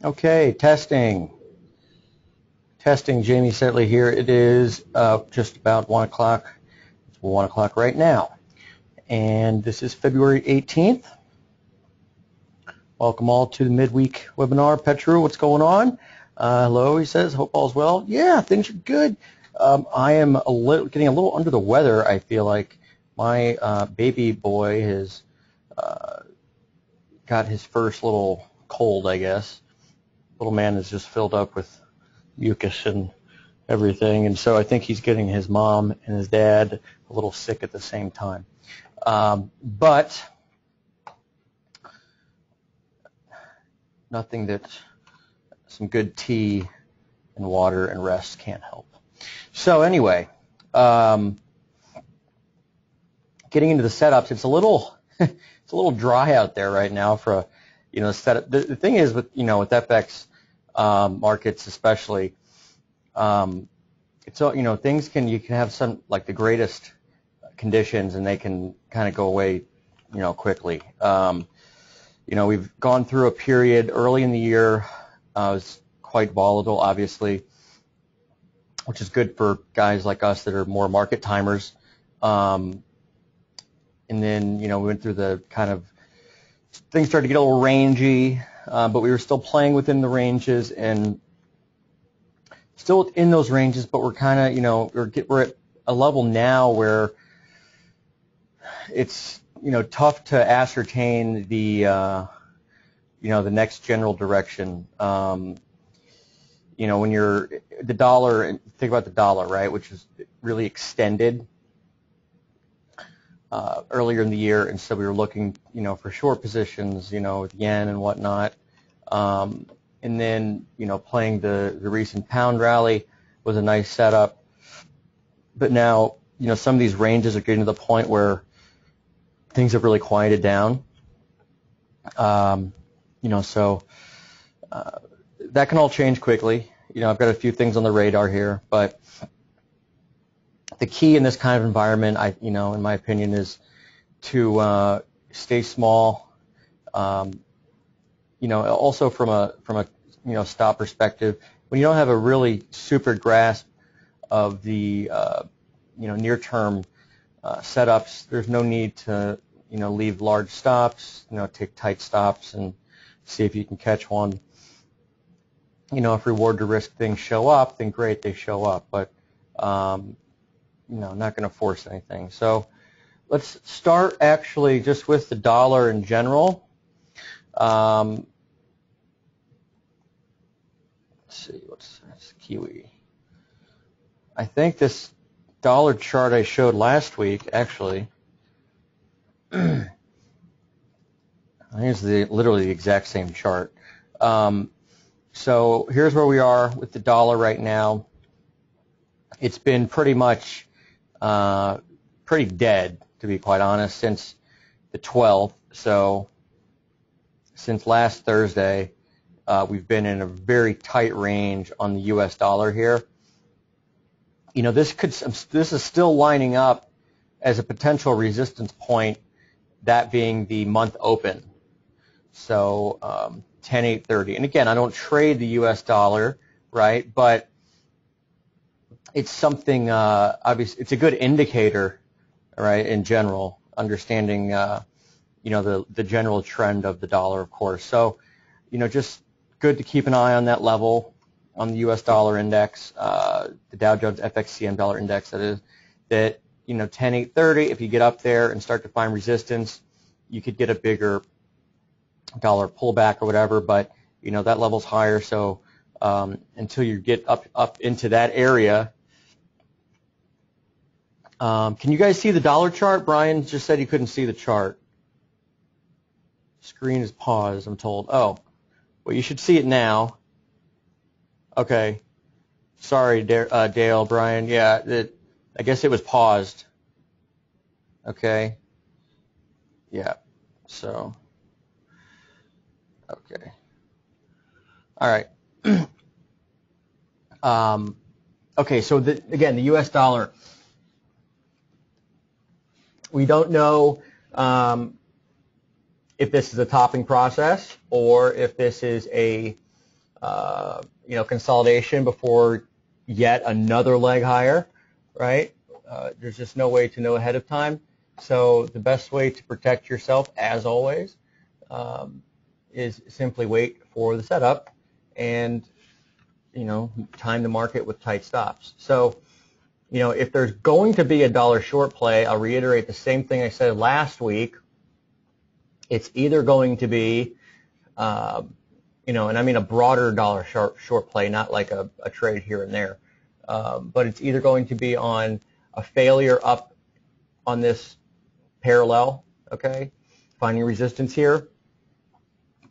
Okay, testing. Testing, Jamie Saettele here. It is just about 1 o'clock. It's 1 o'clock right now. And this is February 18th. Welcome all to the midweek webinar. Petru, what's going on? Hello, he says. Hope all's well. Yeah, things are good. I am getting a little under the weather, I feel like. My baby boy has got his first little cold, I guess. Little man is just filled up with mucus and everything, and so I think he's getting his mom and his dad a little sick at the same time. But nothing that some good tea and water and rest can't help. So anyway, getting into the setups, it's a little dry out there right now for a setup. The thing is with with FX markets especially, it's things you can have some like the greatest conditions and they can kind of go away quickly. We've gone through a period early in the year. It was quite volatile, obviously, which is good for guys like us that are more market timers. And then we went through the kind of things started to get a little rangy, but we were still playing within the ranges and still in those ranges, but we're kind of, we're at a level now where it's, tough to ascertain the, the next general direction. When you're the dollar, think about the dollar, right, which is really extended earlier in the year, and so we were looking, for short positions, with yen and whatnot. And then, playing the recent pound rally was a nice setup. But now, some of these ranges are getting to the point where things have really quieted down. So that can all change quickly. I've got a few things on the radar here, but the key in this kind of environment, in my opinion, is to stay small. Also from a stop perspective, when you don't have a really super grasp of the near-term setups, there's no need to leave large stops. Take tight stops and see if you can catch one. If reward to risk things show up, then great, they show up. But not going to force anything. So let's start actually just with the dollar in general. Let's see, that's Kiwi. I think this dollar chart I showed last week, actually, I think it's literally the exact same chart. So here's where we are with the dollar right now. It's been pretty much pretty dead, to be quite honest, since the 12th. So since last Thursday, we've been in a very tight range on the U.S. dollar here. This is still lining up as a potential resistance point, that being the month open. So 10-8-30. And again, I don't trade the U.S. dollar, right? But it's something, obviously, it's a good indicator, right, in general, understanding, the general trend of the dollar, of course. So, just good to keep an eye on that level on the U.S. dollar index, the Dow Jones FXCM dollar index, that is, that, 10-8-30, if you get up there and start to find resistance, you could get a bigger dollar pullback or whatever, but, that level's higher, so until you get up into that area. Can you guys see the dollar chart? Brian just said he couldn't see the chart. Screen is paused, I'm told. Oh, well, you should see it now. Okay. Sorry, Dale, Brian. Yeah, I guess it was paused. Okay. Yeah. So, okay. All right. Okay, so again, the U.S. dollar. We don't know if this is a topping process or if this is a consolidation before yet another leg higher, right? There's just no way to know ahead of time. So the best way to protect yourself, as always, is simply wait for the setup and, time the market with tight stops. So, if there's going to be a dollar short play, I'll reiterate the same thing I said last week. It's either going to be, and I mean a broader dollar short play, not like a trade here and there, but it's either going to be on a failure up on this parallel, okay, finding resistance here,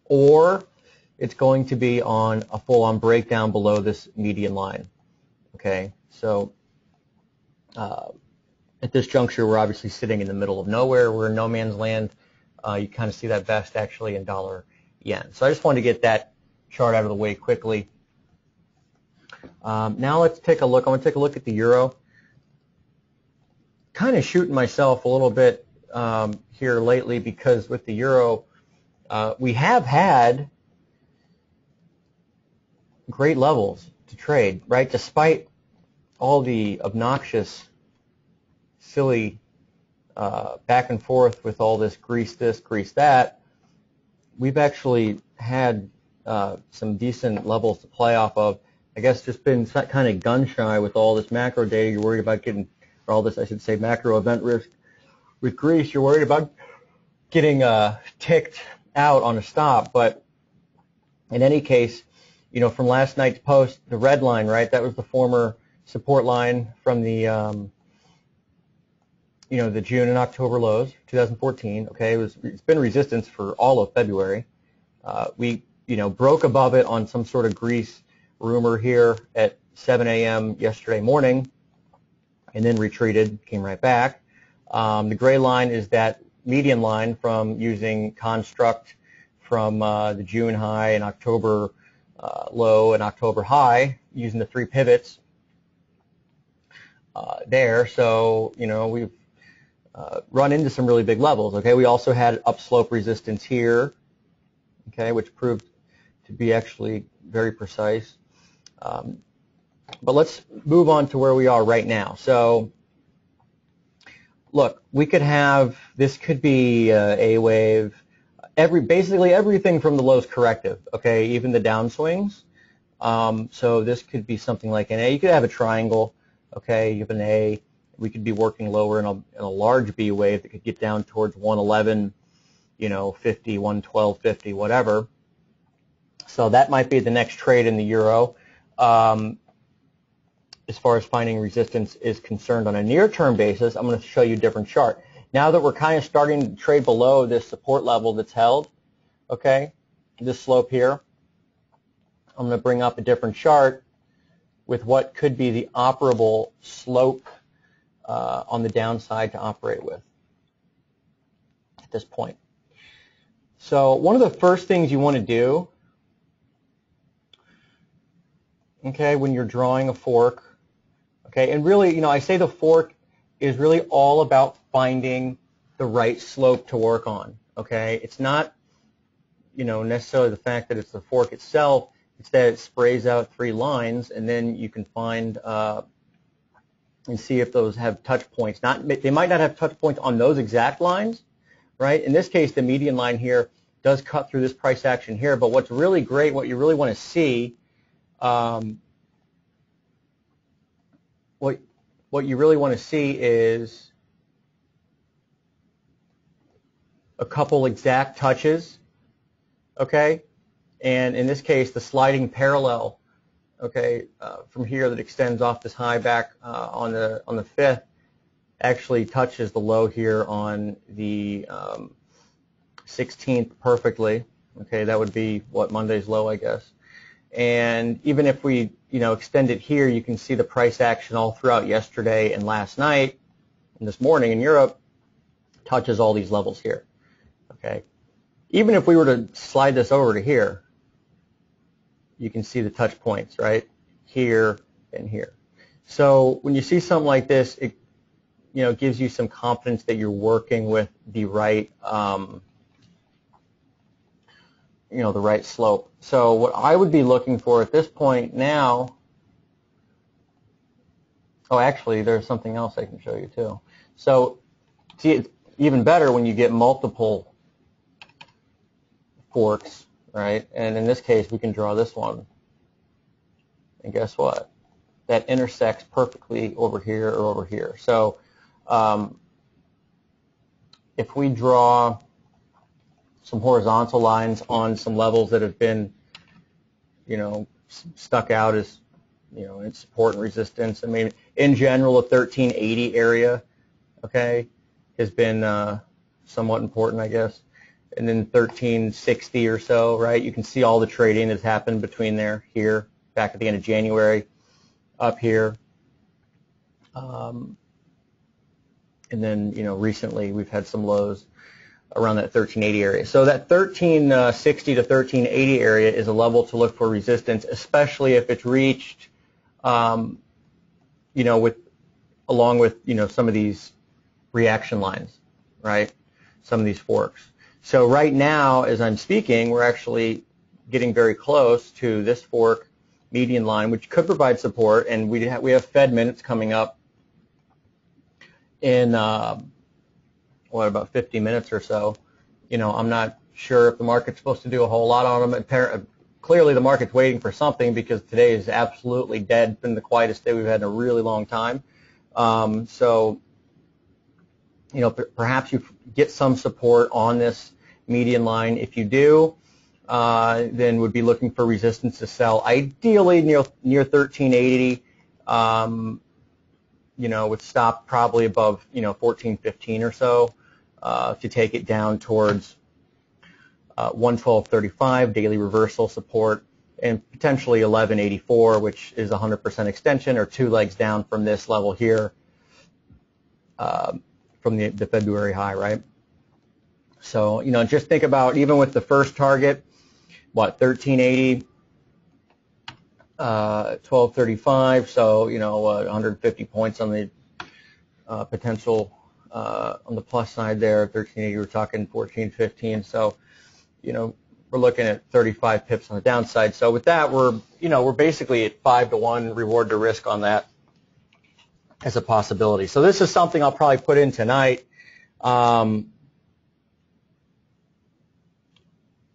or it's going to be on a full-on breakdown below this median line, okay? So at this juncture, we're obviously sitting in the middle of nowhere. We're in no man's land. You kind of see that best actually in dollar yen. So I just wanted to get that chart out of the way quickly. Now let's take a look. I want to take a look at the euro. Kind of shooting myself a little bit here lately, because with the euro, we have had great levels to trade, right? Despite all the obnoxious, silly back and forth with all this grease that, we've actually had some decent levels to play off of. I guess just been kind of gun shy with all this macro data. You're worried about getting, or all this, I should say, macro event risk with Greece. You're worried about getting ticked out on a stop. But in any case, from last night's post, the red line, right, that was the former support line from the the June and October lows, 2014. Okay, it's been resistance for all of February. We broke above it on some sort of grease rumor here at 7 a.m. yesterday morning, and then retreated, came right back. The gray line is that median line from using construct from the June high and October low and October high, using the three pivots there. So we've run into some really big levels. Okay, we also had upslope resistance here, okay, which proved to be actually very precise. But let's move on to where we are right now. So look, we could have, this could be a wave, basically everything from the lows corrective, okay, even the downswings. So this could be something like an A. You could have a triangle, okay, you have an A. We could be working lower in a large B wave that could get down towards 111, 50, 112, 50, whatever. So that might be the next trade in the euro. As far as finding resistance is concerned on a near-term basis, I'm going to show you a different chart. Now that we're kind of starting to trade below this support level that's held, okay, this slope here, I'm going to bring up a different chart with what could be the operable slope on the downside to operate with at this point. So one of the first things you want to do, okay, when you're drawing a fork, okay, and really, I say the fork is really all about finding the right slope to work on, okay? It's not, necessarily the fact that it's the fork itself, it's that it sprays out three lines, and then you can find and see if those have touch points. They might not have touch points on those exact lines, right? In this case, the median line here does cut through this price action here, but what's really great, what you really want to see, what you really want to see is a couple exact touches, okay? And in this case, the sliding parallel, okay, from here that extends off this high back on the 5th actually touches the low here on the 16th perfectly. Okay, that would be what, Monday's low, I guess. And even if we, extend it here, you can see the price action all throughout yesterday and last night and this morning in Europe touches all these levels here. Okay, even if we were to slide this over to here, you can see the touch points, right? Here and here. So when you see something like this, it, gives you some confidence that you're working with the right the right slope. So what I would be looking for at this point now, oh, actually, there's something else I can show you too. So see, it's even better when you get multiple forks, right? And in this case, we can draw this one. And guess what? That intersects perfectly over here or over here. So if we draw some horizontal lines on some levels that have been, stuck out as, in support and resistance. I mean, in general, the 1380 area, okay, has been somewhat important, I guess. And then 1360 or so, right? You can see all the trading that's happened between there, here, back at the end of January, up here. And then, recently we've had some lows around that 1380 area. So that 1360 to 1380 area is a level to look for resistance, especially if it's reached, along with some of these reaction lines, right? Some of these forks. So right now, as I'm speaking, we're actually getting very close to this fork median line, which could provide support, and we have Fed minutes coming up in about 50 minutes or so. I'm not sure if the market's supposed to do a whole lot on them. Clearly, the market's waiting for something because today is absolutely dead. It's been the quietest day we've had in a really long time. So, perhaps you get some support on this median line. If you do, then would be looking for resistance to sell, ideally near 1380. Would stop probably above 1415 or so to take it down towards 112.35 daily reversal support, and potentially 1184, which is 100% extension, or two legs down from this level here, from the February high, right? So just think about, even with the first target, 1380, 1235, so 150 points on the potential on the plus side there. 1380, we're talking 1415, so we're looking at 35 pips on the downside. So with that, we're basically at 5-to-1 reward to risk on that as a possibility. So this is something I'll probably put in tonight.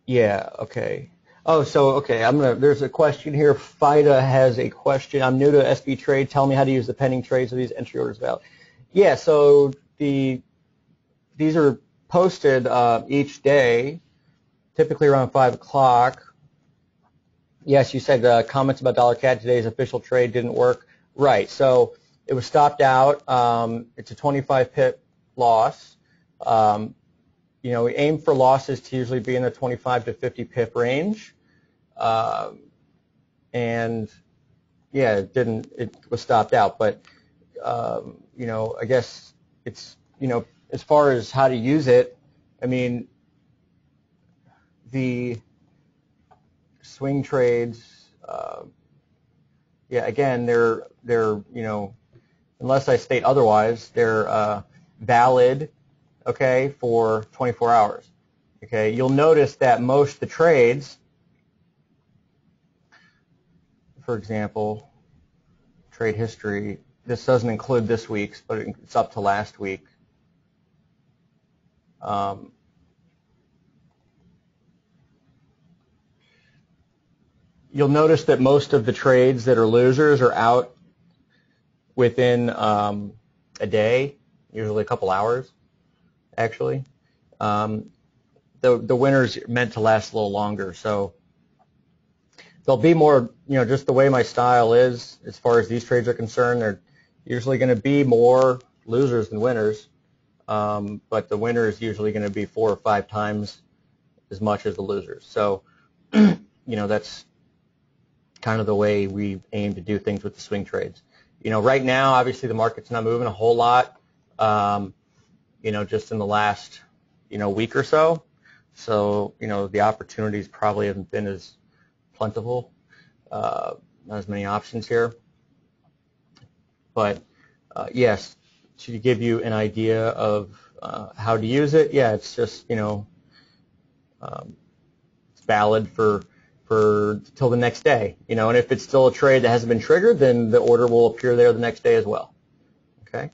Yeah, okay. Oh, so, okay, there's a question here. FIDA has a question. I'm new to SB Trade. Tell me how to use the pending trades of these entry orders valid. Yeah, so these are posted each day, typically around 5 o'clock. Yes, you said comments about dollar CAD today's official trade didn't work. Right, so it was stopped out. It's a 25 pip loss. We aim for losses to usually be in the 25 to 50 pip range. And yeah, it was stopped out, but, I guess it's, as far as how to use it, I mean, the swing trades, yeah, again, they're, unless I state otherwise, they're, valid, okay, for 24 hours. Okay, you'll notice that most of the trades, for example, trade history, this doesn't include this week's, but it's up to last week. You'll notice that most of the trades that are losers are out within a day, usually a couple hours, actually. The winners are meant to last a little longer, so there'll be more, just the way my style is as far as these trades are concerned, they're usually going to be more losers than winners, but the winner is usually going to be 4 or 5 times as much as the losers. So, that's kind of the way we aim to do things with the swing trades. Right now, obviously the market's not moving a whole lot, just in the last, week or so. So, the opportunities probably haven't been as plentiful, not as many options here. But, yes, to give you an idea of how to use it, yeah, it's just, valid for till the next day, you know, and if it's still a trade that hasn't been triggered, then the order will appear there the next day as well. Okay.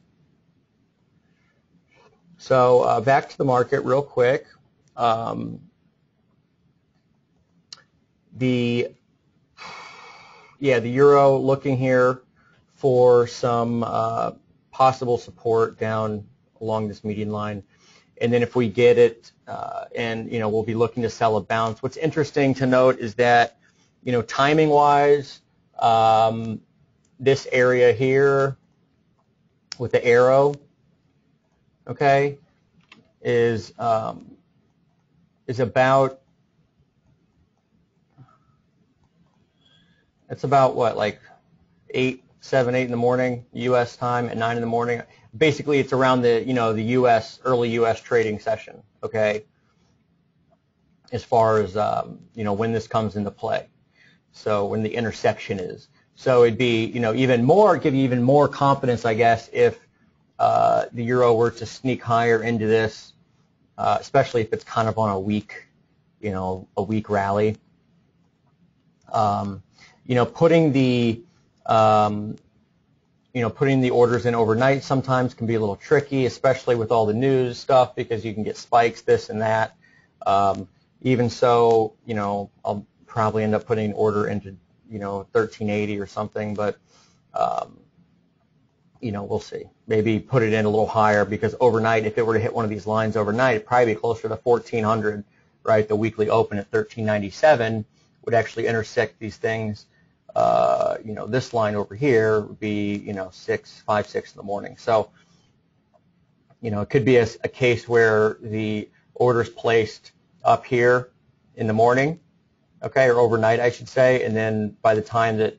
So back to the market real quick. The euro looking here for some possible support down along this median line. And then if we get it, and, you know, we'll be looking to sell a bounce. What's interesting to note is that, you know, timing-wise, this area here with the arrow, okay, is about, it's about what, like 7, 8 in the morning U.S. time, at 9 in the morning. Basically, it's around the, you know, the early U.S. trading session, okay, as far as, you know, when this comes into play. So when the intersection is. So it'd be, you know, give you even more confidence, I guess, if the euro were to sneak higher into this, especially if it's kind of on a weak, you know, a weak rally. You know, putting the orders in overnight sometimes can be a little tricky, especially with all the news stuff, because you can get spikes, this and that. Even so, you know, I'll probably end up putting an order into, you know, 1380 or something, but, you know, we'll see. Maybe put it in a little higher, because overnight, if it were to hit one of these lines overnight, it'd probably be closer to 1400, right? The weekly open at 1397 would actually intersect these things. You know, this line over here would be, you know, 5, 6 in the morning. So, you know, it could be a case where the order's placed up here in the morning, okay, or overnight, I should say, and then by the time that,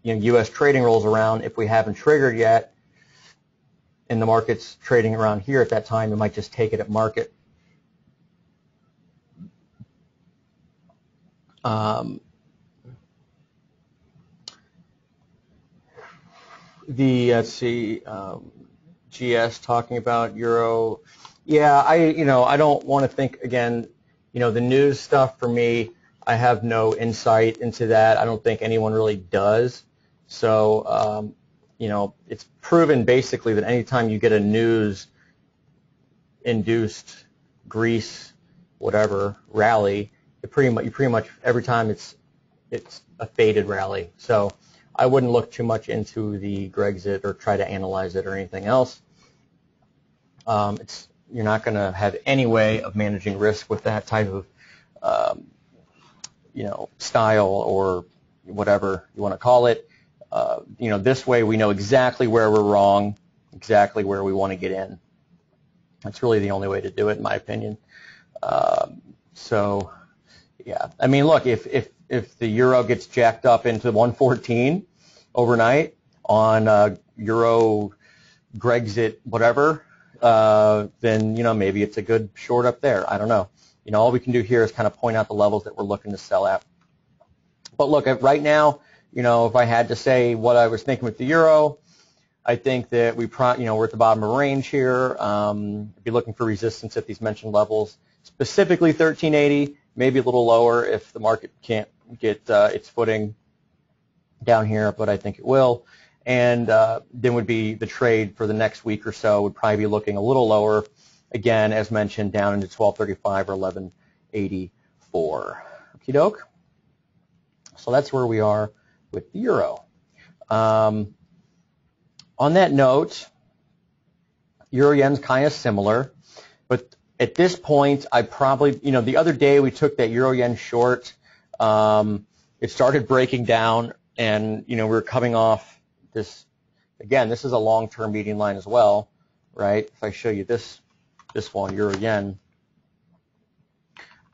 you know, U.S. trading rolls around, if we haven't triggered yet, and the market's trading around here at that time, it might just take it at market. Let's see, GS talking about euro. Yeah, I don't want to think, again, you know, the news stuff for me, I have no insight into that. I don't think anyone really does. So, you know, it's proven basically that anytime you get a news-induced Greece, whatever, rally, you pretty much every time it's a faded rally. So I wouldn't look too much into the Grexit or try to analyze it or anything else. You're not going to have any way of managing risk with that type of, you know, style or whatever you want to call it. You know, this way we know exactly where we're wrong, exactly where we want to get in. That's really the only way to do it, in my opinion. So, yeah. I mean, look, if the euro gets jacked up into 114 overnight on euro Grexit whatever, then, you know, maybe it's a good short up there. I don't know. You know, all we can do here is kind of point out the levels that we're looking to sell at. But look, right now, you know, if I had to say what I was thinking with the euro, I think that we're at the bottom of range here. Be looking for resistance at these mentioned levels, specifically 1380, maybe a little lower if the market can't get its footing down here, but I think it will. And then would be the trade for the next week or so would probably be looking a little lower, again, as mentioned, down into 1235 or 1184. Okie doke. So that's where we are with the euro. On that note, euro yen's kind of similar, but at this point, I probably, you know, the other day we took that euro yen short. It started breaking down, and, you know, we were coming off this. Again, this is a long-term median line as well, right? If I show you this one, euro yen,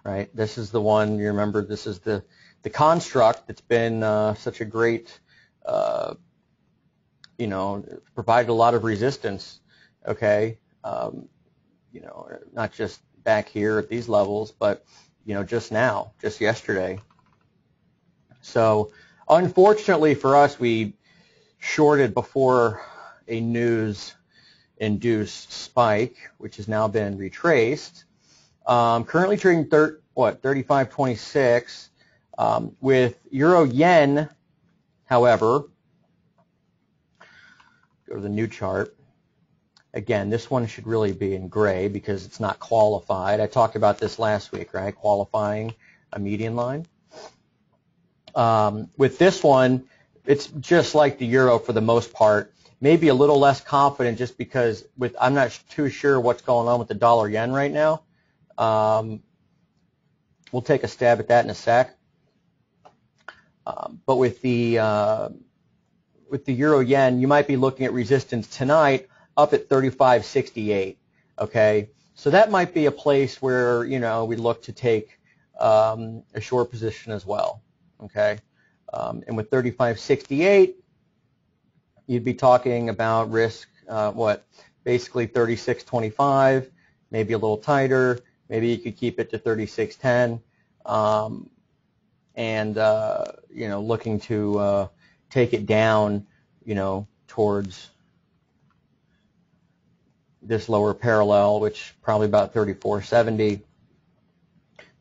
right? This is the one. You remember, this is the construct that's been such a great, you know, provided a lot of resistance, okay? You know, not just back here at these levels, but, you know, just yesterday. So unfortunately for us, we shorted before a news-induced spike, which has now been retraced. Currently trading what, 35.26. With euro yen, however, go to the new chart. Again, this one should really be in gray because it's not qualified. I talked about this last week, right? Qualifying a median line. With this one, it's just like the euro for the most part. Maybe a little less confident just because I'm not too sure what's going on with the dollar yen right now. We'll take a stab at that in a sec. But with the euro yen, you might be looking at resistance tonight up at 35.68. Okay, so that might be a place where we look to take a short position as well. Okay, and with 35.68, you'd be talking about risk. Basically 36.25, maybe a little tighter. Maybe you could keep it to 36.10. And looking to take it down, towards this lower parallel, which probably about 34.70.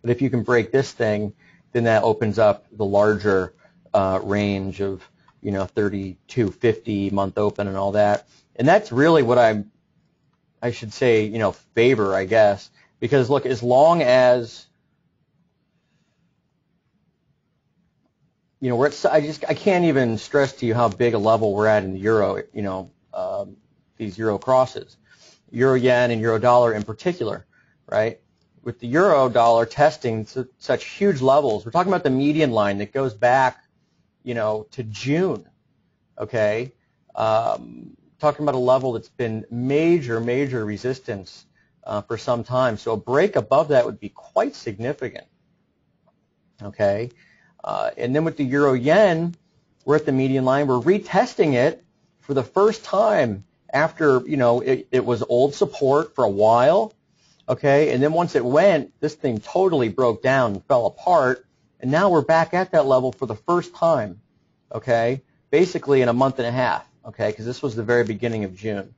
But if you can break this thing, then that opens up the larger range of 32.50 month open and all that. And that's really what I should say, favor, I guess, because look, as long as we're at, I can't even stress to you how big a level we're at in the euro, these euro crosses, euro yen and euro dollar in particular, right? With the euro dollar testing such huge levels, we're talking about the median line that goes back, to June, okay? Talking about a level that's been major resistance for some time. So a break above that would be quite significant, okay? And then with the euro yen, we're at the median line. We're retesting it for the first time after, it was old support for a while, okay? And then once it went, this thing totally broke down and fell apart. And now we're back at that level for the first time, okay? Basically in a month and a half, okay? Because this was the very beginning of June.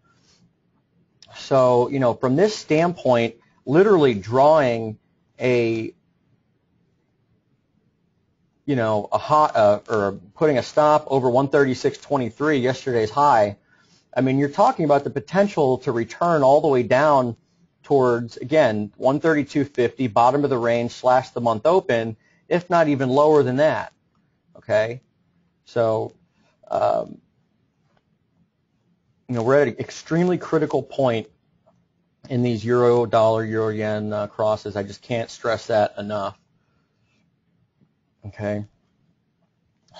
So, from this standpoint, literally drawing or putting a stop over 136.23, yesterday's high, I mean, you're talking about the potential to return all the way down towards, again, 132.50, bottom of the range / the month open, if not even lower than that, okay? So, we're at an extremely critical point in these euro dollar, euro yen crosses. I just can't stress that enough. Okay,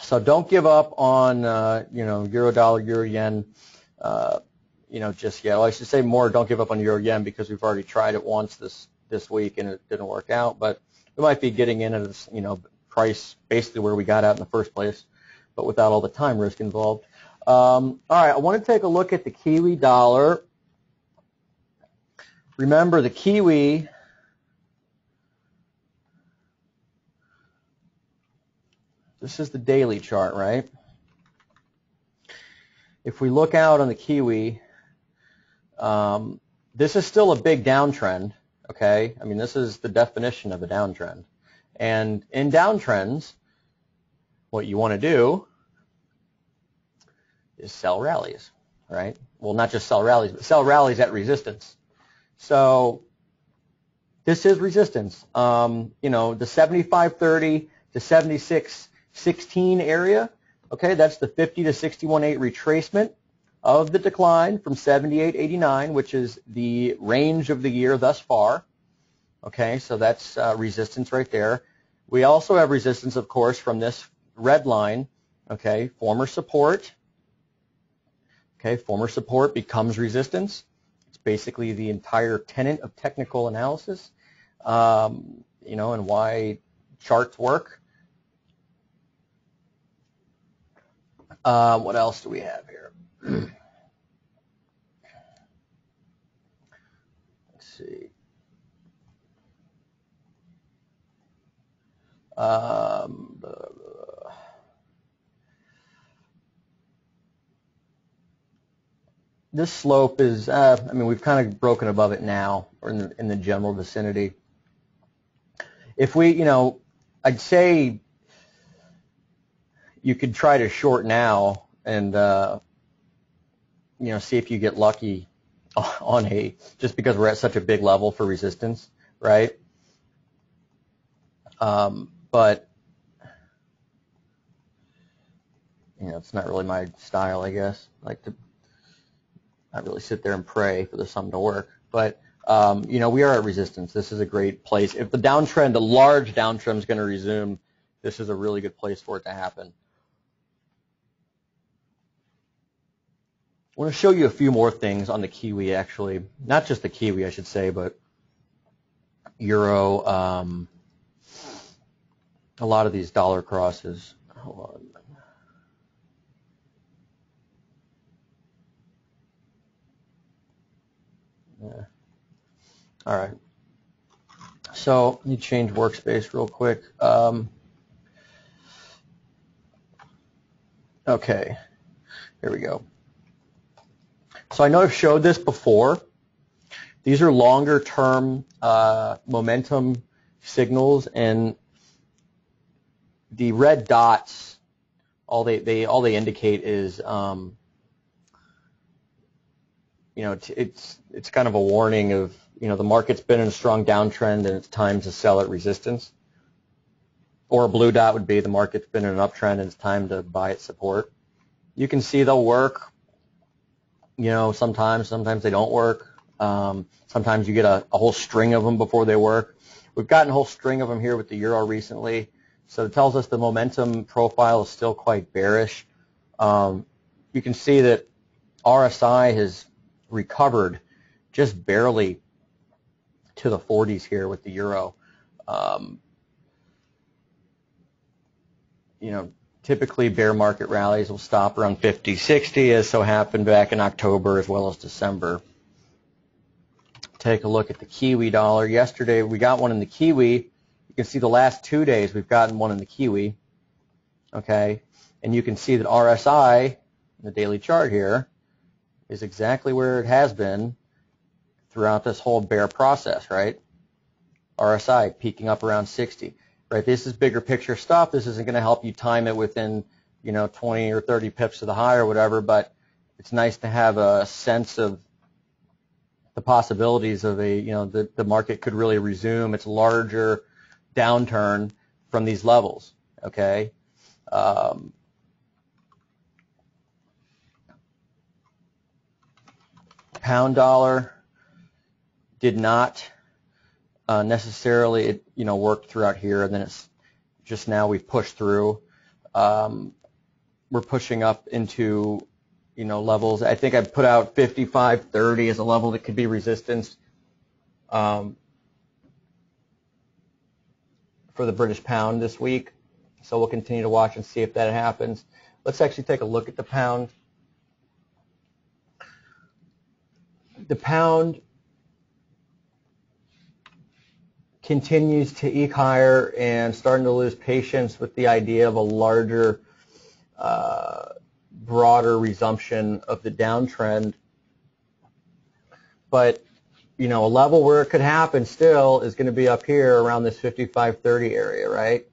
so don't give up on euro dollar, euro yen, just yet. Well, I should say more. Don't give up on euro yen because we've already tried it once this week and it didn't work out. But we might be getting in at this price basically where we got out in the first place, but without all the time risk involved. All right, I want to take a look at the Kiwi dollar. Remember the Kiwi. This is the daily chart, right? If we look out on the Kiwi, this is still a big downtrend, okay? I mean, this is the definition of a downtrend. And in downtrends, what you want to do is sell rallies, right? Well, not just sell rallies, but sell rallies at resistance. So this is resistance. The 75.30 to 76.16 area, okay, that's the 50 to 61.8 retracement of the decline from 78.89, which is the range of the year thus far. Okay, so that's resistance right there. We also have resistance, of course, from this red line, okay, former support. Okay, former support becomes resistance. It's basically the entire tenet of technical analysis, and why charts work. What else do we have here? Let's see. This slope is, we've kind of broken above it now, or in the general vicinity. if we, I'd say you could try to short now and, see if you get lucky on just because we're at such a big level for resistance, right? But, it's not really my style, I guess. I like to not really sit there and pray for the something to work. But, we are at resistance. This is a great place. If the downtrend, the large downtrend is going to resume, this is a really good place for it to happen. I want to show you a few more things on the Kiwi, actually. Not just the Kiwi, I should say, but Euro, a lot of these dollar crosses. Hold on. Yeah. All right. So let me change workspace real quick. Okay. Here we go. So I know I've showed this before. These are longer term momentum signals, and the red dots, all they indicate is it's kind of a warning of, the market's been in a strong downtrend and it's time to sell at resistance. Or a blue dot would be the market's been in an uptrend and it's time to buy at support. You can see they'll work. Sometimes they don't work. Sometimes you get a whole string of them before they work. We've gotten a whole string of them here with the euro recently. So it tells us the momentum profile is still quite bearish. You can see that RSI has recovered just barely to the 40s here with the euro. Typically bear market rallies will stop around 50, 60, as so happened back in October as well as December. Take a look at the Kiwi dollar. Yesterday we got one in the Kiwi. You can see the last 2 days we've gotten one in the Kiwi. Okay, and you can see that RSI, in the daily chart here, is exactly where it has been throughout this whole bear process, right? RSI peaking up around 60. Right, this is bigger picture stuff. This isn't going to help you time it within, 20 or 30 pips to the high or whatever, but it's nice to have a sense of the possibilities of the market could really resume its larger downturn from these levels, okay? Pound dollar did not necessarily, worked throughout here, and then it's just now we've pushed through. We're pushing up into, levels. I think I put out 55.30 as a level that could be resistance for the British pound this week. So we'll continue to watch and see if that happens. Let's actually take a look at the pound. The pound continues to eke higher and starting to lose patience with the idea of a larger, broader resumption of the downtrend. But, a level where it could happen still is going to be up here around this 55.30 area, right?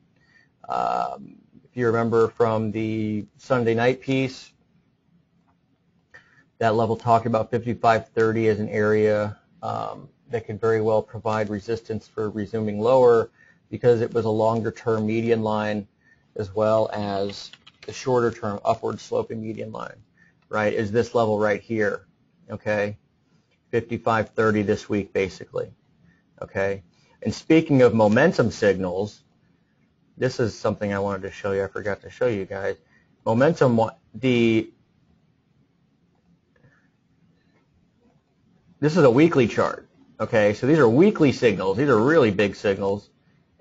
If you remember from the Sunday night piece, that level talked about 55.30 as an area that could very well provide resistance for resuming lower because it was a longer term median line as well as the shorter term upward sloping median line, right, is this level right here, okay, 55.30 this week basically, okay. And speaking of momentum signals, this is something I wanted to show you. I forgot to show you guys. Momentum, this is a weekly chart. Okay, so these are weekly signals. These are really big signals.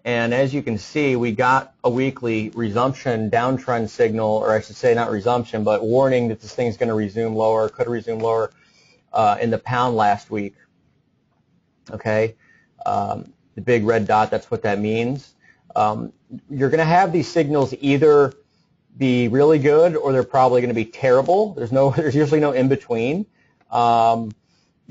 And as you can see, we got a weekly resumption downtrend signal, or I should say not resumption, but warning that this thing's going to resume lower, could resume lower in the pound last week. Okay, the big red dot, that's what that means. You're going to have these signals either be really good or they're probably going to be terrible. There's usually no in between.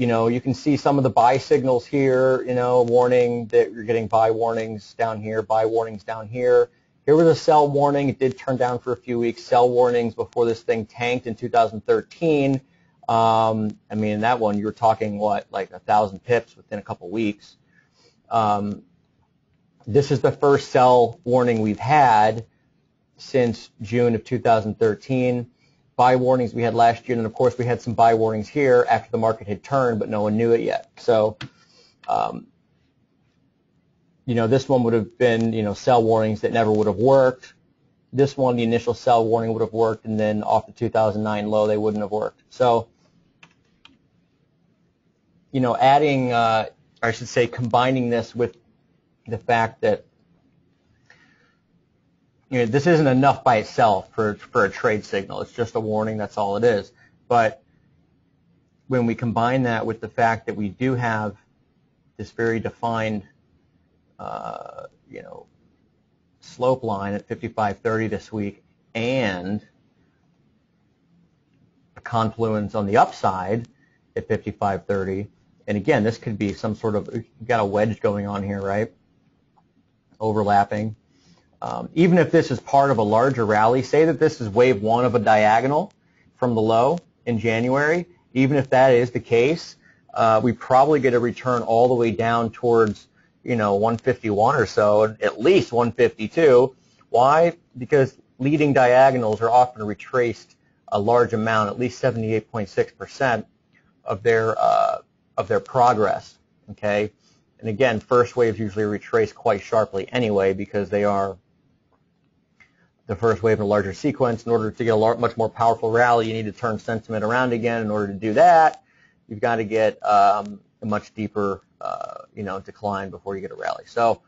You can see some of the buy signals here, warning that you're getting buy warnings down here, buy warnings down here. Here was a sell warning. It did turn down for a few weeks. Sell warnings before this thing tanked in 2013. In that one, you were talking, like 1,000 pips within a couple weeks. This is the first sell warning we've had since June of 2013. Buy warnings we had last year, and of course we had some buy warnings here after the market had turned, but no one knew it yet. So, this one would have been, sell warnings that never would have worked. This one, the initial sell warning would have worked, and then off the 2009 low, they wouldn't have worked. So, combining this with the fact that this isn't enough by itself for a trade signal. It's just a warning. That's all it is. But when we combine that with the fact that we do have this very defined, slope line at 55.30 this week, and a confluence on the upside at 55.30, and again, this could be some sort of, you've got a wedge going on here, right? Overlapping. Even if this is part of a larger rally, say that this is wave one of a diagonal from the low in January, even if that is the case, we probably get a return all the way down towards 151 or so, at least 152. Why? Because leading diagonals are often retraced a large amount, at least 78.6% of their progress. Okay, and again, first waves usually retrace quite sharply anyway because they are the first wave in a larger sequence. In order to get a much more powerful rally, you need to turn sentiment around again. In order to do that, you've got to get a much deeper decline before you get a rally. So,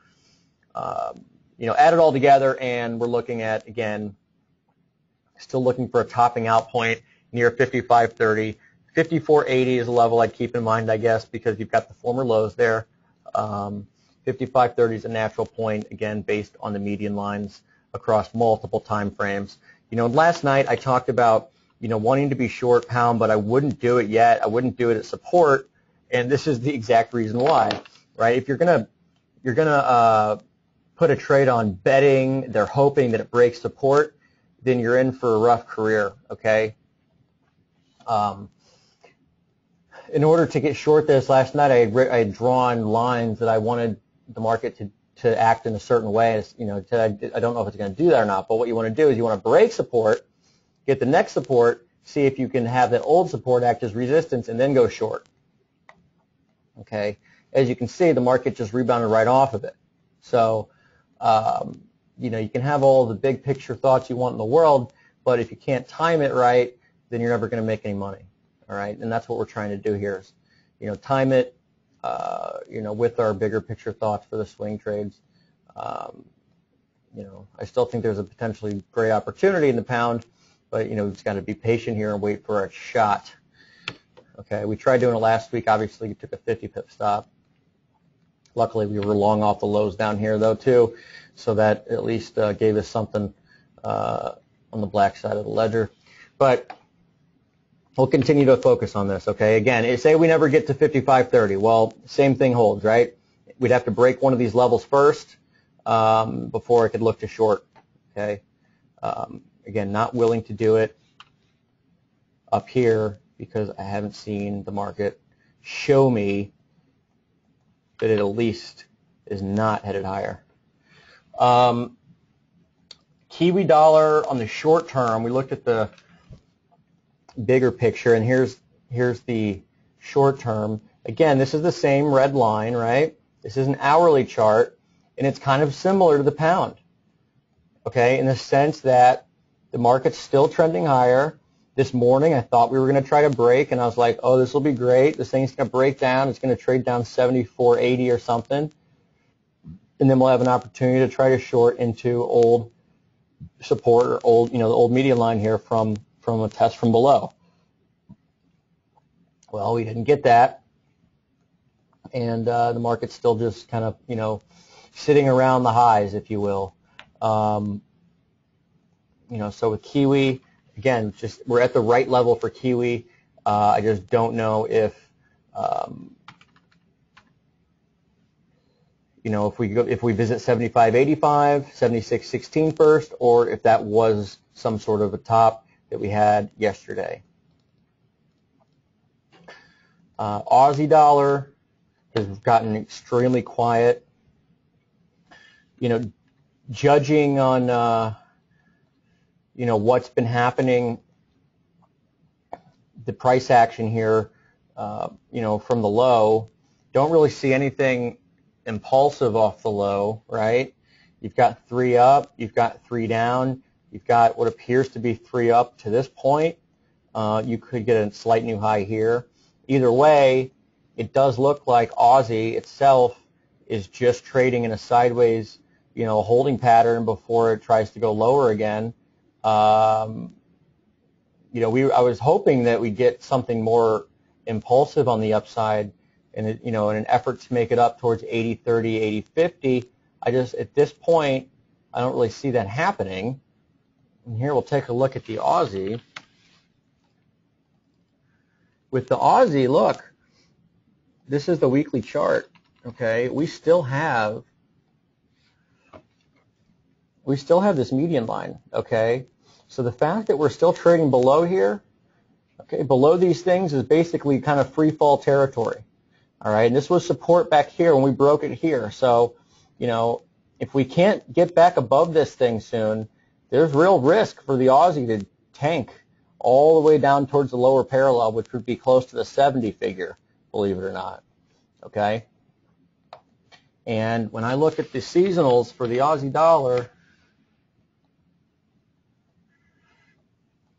add it all together, and we're looking at, again, still looking for a topping out point near 55.30. 54.80 is a level I'd keep in mind, I guess, because you've got the former lows there. 55.30 is a natural point, again, based on the median lines across multiple time frames. Last night I talked about, wanting to be short pound, but I wouldn't do it yet. I wouldn't do it at support, and this is the exact reason why, right? If you're gonna put a trade on betting, they're hoping that it breaks support, then you're in for a rough career, okay? In order to get short this last night, I had drawn lines that I wanted the market to act in a certain way. I don't know if it's going to do that or not, but what you want to do is you want to break support, get the next support, see if you can have that old support act as resistance, and then go short. Okay, as you can see, the market just rebounded right off of it. So, you can have all the big picture thoughts you want in the world, but if you can't time it right, then you're never going to make any money. All right, and that's what we're trying to do here is, time it, with our bigger picture thoughts for the swing trades. I still think there's a potentially great opportunity in the pound, but, we've just got to be patient here and wait for our shot. Okay, we tried doing it last week. Obviously, we took a 50 pip stop. Luckily, we were long off the lows down here, though, too, so that at least gave us something on the black side of the ledger. But we'll continue to focus on this, okay? Again, say we never get to 55.30. Well, same thing holds, right? We'd have to break one of these levels first before I could look to short, okay? Again, not willing to do it up here because I haven't seen the market show me that it at least is not headed higher. Kiwi dollar on the short term, we looked at the bigger picture, and here's the short term. Again, this is the same red line, right? This is an hourly chart, and it's kind of similar to the pound, okay, in the sense that the market's still trending higher. This morning, I thought we were going to try to break, and I was like, oh, this will be great. This thing's going to break down. It's going to trade down 74.80 or something, and then we'll have an opportunity to try to short into old support or old, the old median line here from a test from below. Well, we didn't get that, and the market's still just kind of, sitting around the highs, if you will. So with Kiwi, again, we're at the right level for Kiwi. I just don't know if You know, if we visit 75.85, 76.16 first, or if that was some sort of a top that we had yesterday. Aussie dollar has gotten extremely quiet. You know, judging on you know, what's been happening, the price action here, you know, from the low, don't really see anything impulsive off the low, right? You've got 3 up, you've got 3 down, you've got what appears to be 3 up to this point. You could get a slight new high here. Either way, it does look like Aussie itself is just trading in a sideways, you know, holding pattern before it tries to go lower again. You know, I was hoping that we'd get something more impulsive on the upside, and you know, in an effort to make it up towards 80.30, 80.50. I just, at this point, I don't really see that happening. And here we'll take a look at the Aussie. With the Aussie, look, this is the weekly chart. Okay, we still have this median line. Okay, so the fact that we're still trading below here, okay, below these things is basically kind of free fall territory. All right, and this was support back here when we broke it here. So, you know, if we can't get back above this thing soon, there's real risk for the Aussie to tank all the way down towards the lower parallel, which would be close to the 70 figure, believe it or not. Okay? And when I look at the seasonals for the Aussie dollar,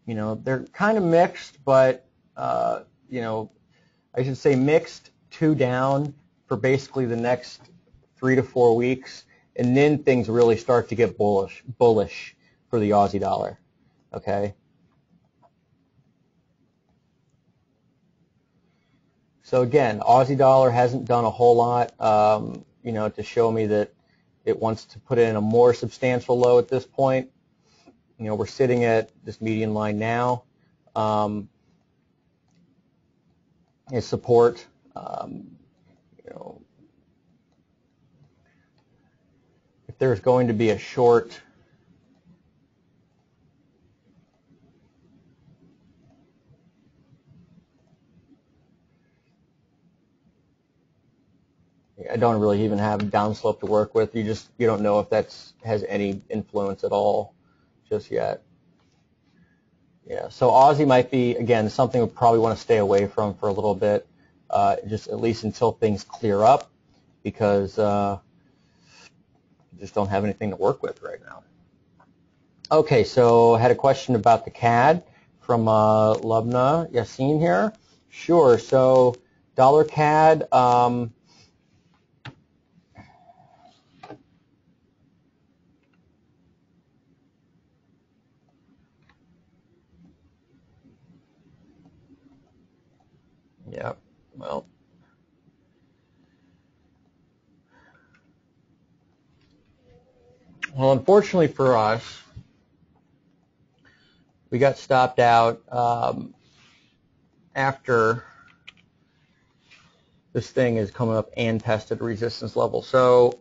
you know, they're kind of mixed, but, you know, I should say mixed 2 down for basically the next 3 to 4 weeks, and then things really start to get bullish for the Aussie dollar. Okay? So again, Aussie dollar hasn't done a whole lot, you know, to show me that it wants to put in a more substantial low at this point. You know, we're sitting at this median line now. As support, you know, if there's going to be a short, I don't really even have downslope to work with. You don't know if that's has any influence at all just yet. Yeah, so Aussie might be, again, something we probably want to stay away from for a little bit, just at least until things clear up, because just don't have anything to work with right now. Okay, so I had a question about the CAD from Lubna Yassin here. Sure, so dollar CAD, yeah, well, unfortunately for us, we got stopped out after this thing is coming up and tested a resistance level. So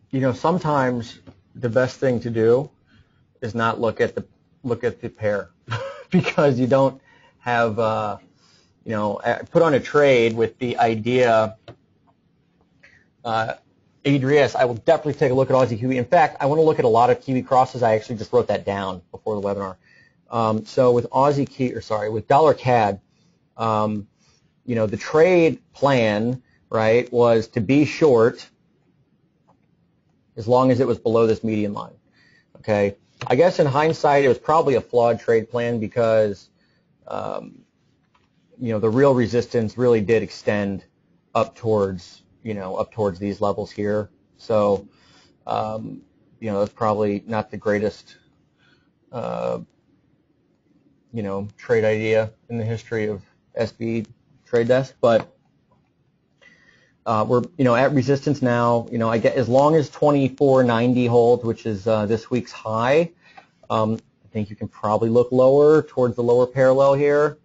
you know, sometimes the best thing to do is not look at the pair because you don't have you know, put on a trade with the idea. Adrias, I will definitely take a look at Aussie Kiwi. In fact, I want to look at a lot of Kiwi crosses. I actually just wrote that down before the webinar. So with with dollar CAD, you know, the trade plan, right, was to be short as long as it was below this median line. Okay, I guess in hindsight it was probably a flawed trade plan because you know, the real resistance really did extend up towards, you know, up towards these levels here. So you know, that's probably not the greatest you know, trade idea in the history of SB trade desk, but we're at resistance now. I get as long as 24.90 holds, which is this week's high. I think you can probably look lower towards the lower parallel here.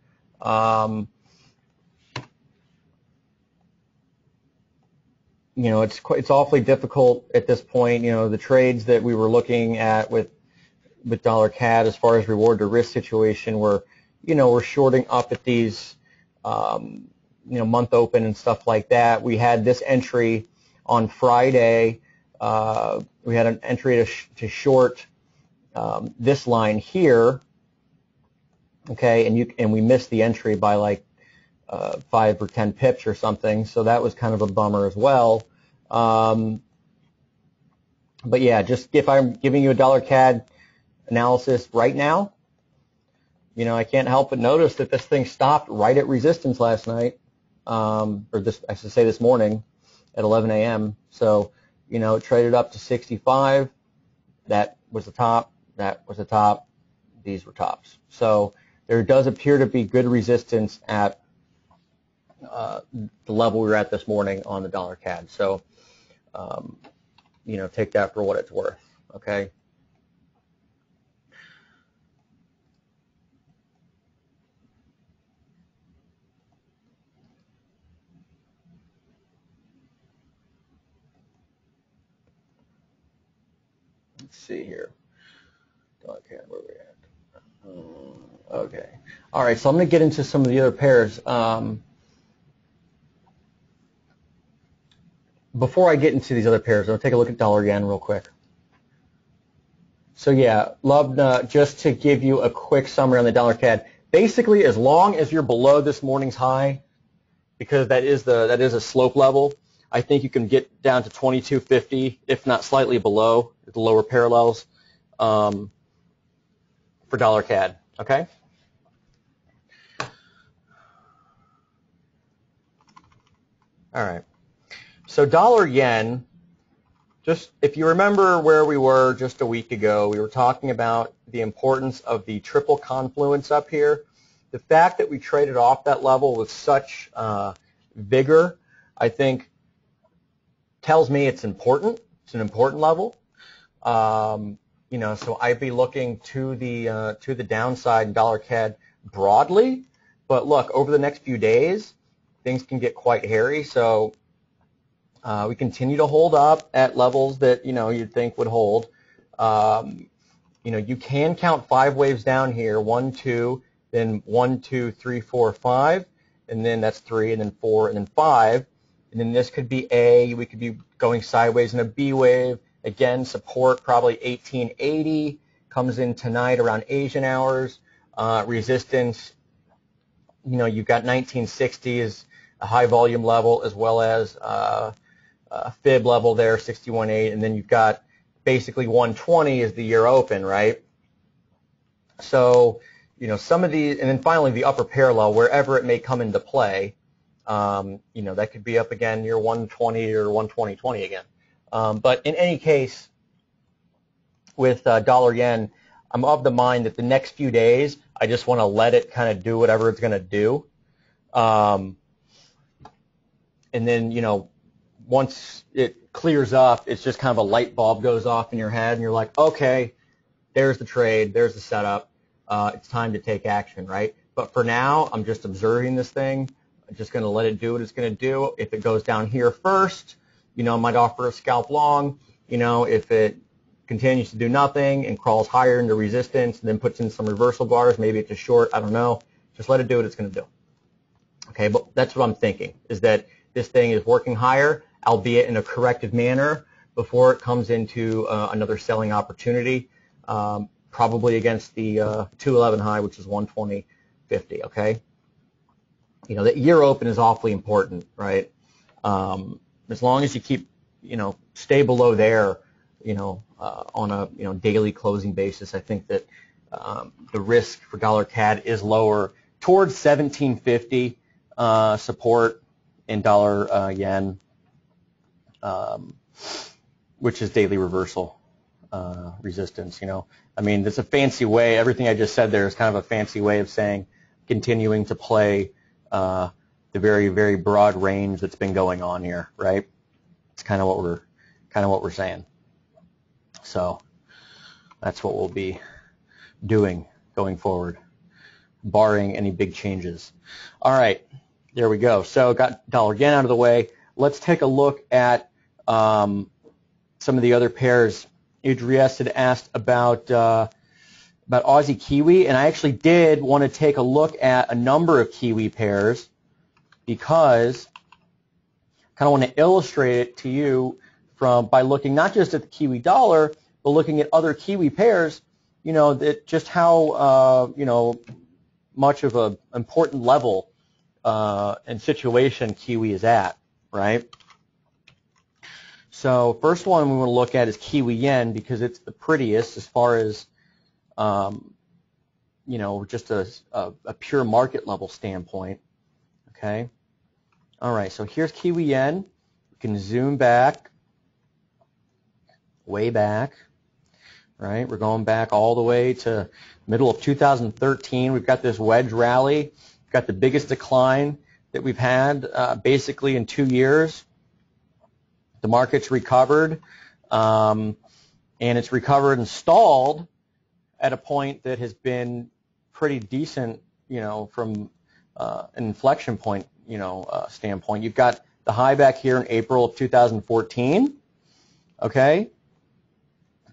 It's awfully difficult at this point. The trades that we were looking at with dollar CAD as far as reward to risk situation were, we're shorting up at these, month open and stuff like that. We had this entry on Friday. We had an entry to short this line here. Okay, and we missed the entry by like 5 or 10 pips or something, so that was kind of a bummer as well. But yeah, just if I'm giving you a dollar CAD analysis right now, I can't help but notice that this thing stopped right at resistance last night, I should say this morning at 11 a.m. So, it traded up to 65. That was the top. That was the top. These were tops. So there does appear to be good resistance at the level we were at this morning on the dollar CAD. So, take that for what it's worth. Okay. Let's see here. Dollar CAD, where are we at? Okay. All right. So I'm going to get into some of the other pairs. Before I get into these other pairs, I'll take a look at dollar yen real quick. So yeah, love just to give you a quick summary on the dollar CAD. Basically, as long as you're below this morning's high, because that is a slope level, I think you can get down to 22.50, if not slightly below the lower parallels for dollar CAD. Okay. All right. So dollar yen, just if you remember where we were just a week ago, we were talking about the importance of the triple confluence up here. The fact that we traded off that level with such vigor, I think, tells me it's important. It's an important level. So I'd be looking to the downside in dollar CAD broadly. But look, over the next few days, things can get quite hairy. So we continue to hold up at levels that you'd think would hold. You can count 5 waves down here: 1, 2, then 1, 2, 3, 4, 5, and then that's 3, and then 4, and then 5. And then this could be A. We could be going sideways in a B wave. Again, support probably 1880 comes in tonight around Asian hours. Resistance, you've got 1960 as a high volume level, as well as a fib level there, 61.8, and then you've got basically 120 is the year open, right? So, some of these, and then finally the upper parallel, wherever it may come into play, that could be up again near 120 or 120.20 again. But in any case, with dollar yen, I'm of the mind that the next few days, I just want to let it kind of do whatever it's going to do. And then, once it clears up, it's just kind of a light bulb goes off in your head, and you're like, okay, there's the trade, there's the setup. It's time to take action, right? But for now, I'm just observing this thing. I'm just going to let it do what it's going to do. If it goes down here first, I might offer a scalp long. If it continues to do nothing and crawls higher into resistance and then puts in some reversal bars, maybe it's a short, I don't know. Just let it do what it's going to do. Okay, but that's what I'm thinking, is that this thing is working higher, albeit in a corrective manner, before it comes into another selling opportunity, probably against the 211 high, which is 120.50, okay? The year open is awfully important, right? As long as you keep, stay below there, on a, daily closing basis, I think that the risk for dollar CAD is lower towards 1750 support in dollar yen, which is daily reversal resistance. It's a fancy way. Everything I just said there is kind of a fancy way of saying continuing to play the very, very broad range that's been going on here, right? It's kind of what we're saying. So that's what we'll be doing going forward, barring any big changes. All right, there we go. So got dollar yen out of the way. Let's take a look at some of the other pairs. Idris had asked about Aussie Kiwi, and I actually did want to take a look at a number of Kiwi pairs because I kind of want to illustrate it to you by looking not just at the Kiwi dollar, but looking at other Kiwi pairs, that just how, much of an important level and situation Kiwi is at, right? So first one we want to look at is Kiwi yen because it's the prettiest as far as, just a pure market level standpoint, okay? All right, so here's Kiwi yen. You can zoom back, way back, right? We're going back all the way to middle of 2013. We've got this wedge rally. We've got the biggest decline that we've had basically in 2 years. The market's recovered, and it's recovered and stalled at a point that has been pretty decent, from an inflection point, standpoint. You've got the high back here in April of 2014, okay?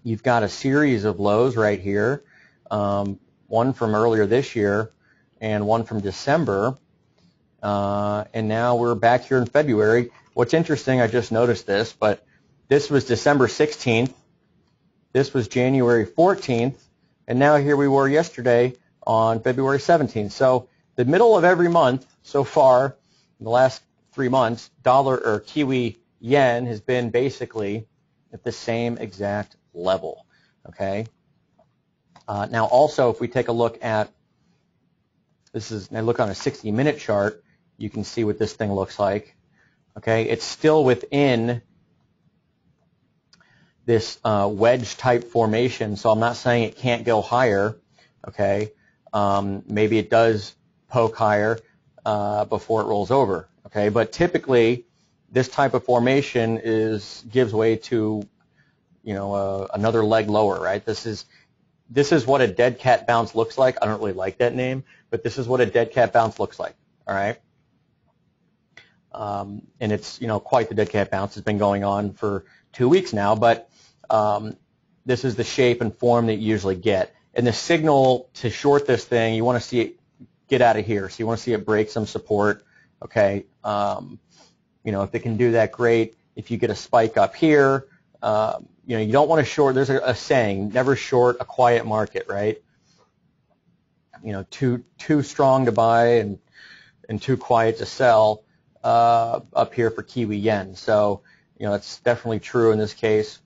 You've got a series of lows right here, one from earlier this year and one from December, and now we're back here in February. What's interesting, I just noticed this, but this was December 16th, this was January 14th, and now here we were yesterday on February 17th. So the middle of every month so far, in the last 3 months, dollar or Kiwi yen has been basically at the same exact level, okay? Now also, if we take a look at, now look on a 60-minute chart, you can see what this thing looks like, okay? It's still within this wedge-type formation, so I'm not saying it can't go higher, okay? Maybe it does poke higher before it rolls over, okay? But typically, this type of formation gives way to, another leg lower, right? This is what a dead cat bounce looks like. I don't really like that name, but this is what a dead cat bounce looks like, all right? And it's, quite the dead cat bounce. Has been going on for 2 weeks now, but this is the shape and form that you usually get. And the signal to short this thing, you want to see it get out of here. So you want to see it break some support, okay? If it can do that, great. If you get a spike up here, you don't want to short. There's a saying, never short a quiet market, right? Too strong to buy and too quiet to sell up here for Kiwi yen. So, it's definitely true in this case.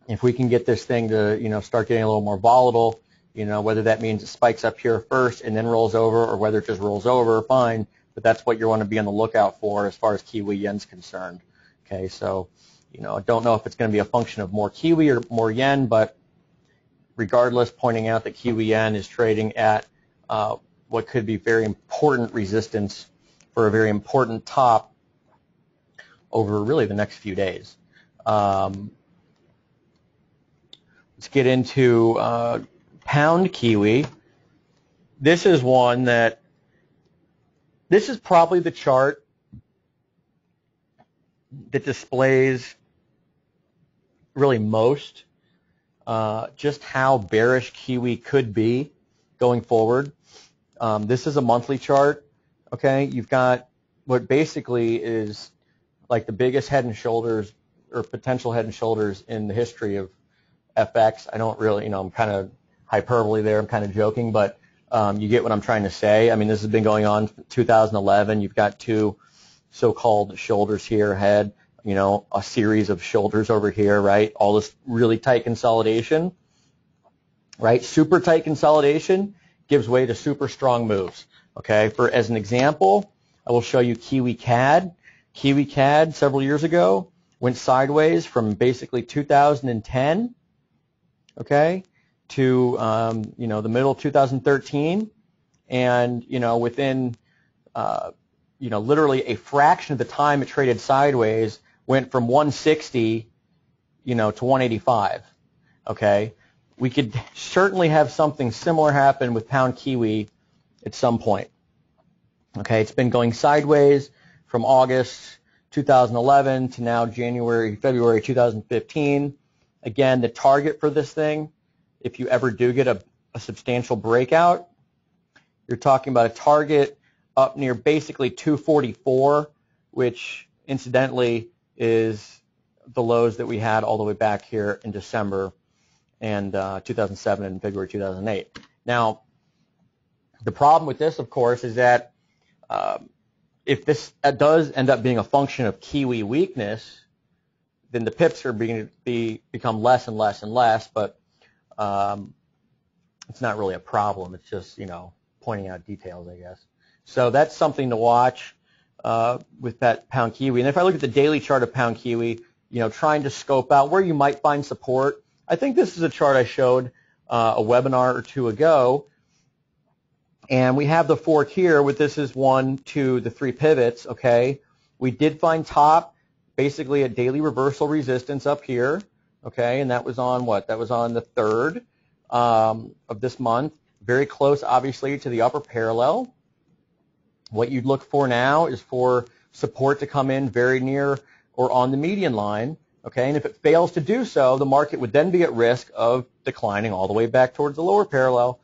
If we can get this thing to, start getting a little more volatile, whether that means it spikes up here first and then rolls over, or whether it just rolls over, fine. But that's what you want to be on the lookout for as far as Kiwi yen's concerned. Okay, so, I don't know if it's going to be a function of more Kiwi or more yen, but regardless, pointing out that Kiwi yen is trading at what could be very important resistance for a very important top over really the next few days. Let's get into pound Kiwi. This is one that, this is probably the chart that displays really most just how bearish Kiwi could be going forward. This is a monthly chart, okay? You've got what basically is like the biggest head and shoulders or potential head and shoulders in the history of FX. I don't really, I'm kind of hyperbole there. I'm kind of joking, but you get what I'm trying to say. I mean, this has been going on since 2011. You've got two so-called shoulders here, head, a series of shoulders over here, right? All this really tight consolidation, right? Super tight consolidation gives way to super strong moves, okay? As an example, I will show you Kiwi CAD. Kiwi CAD several years ago went sideways from basically 2010, okay, to, the middle of 2013. And, within literally a fraction of the time it traded sideways, went from 160, to 185. Okay, we could certainly have something similar happen with pound kiwi at some point. Okay, it's been going sideways from August 2011 to now February 2015. Again, the target for this thing, if you ever do get a substantial breakout, you're talking about a target up near basically 244, which incidentally is the lows that we had all the way back here in December and 2007 and February 2008. Now, the problem with this, of course, is that if this does end up being a function of kiwi weakness, then the pips are beginning to become less and less and less, but it's not really a problem. It's just, pointing out details, I guess. So that's something to watch with that pound kiwi. And if I look at the daily chart of pound kiwi, trying to scope out where you might find support, I think this is a chart I showed a webinar or two ago. And we have the fork here with this is 1, 2, the 3 pivots, okay? We did find top, basically a daily reversal resistance up here, okay? And that was on what? That was on the 3rd of this month. Very close, obviously, to the upper parallel. What you'd look for now is for support to come in very near or on the median line, okay? And if it fails to do so, the market would then be at risk of declining all the way back towards the lower parallel,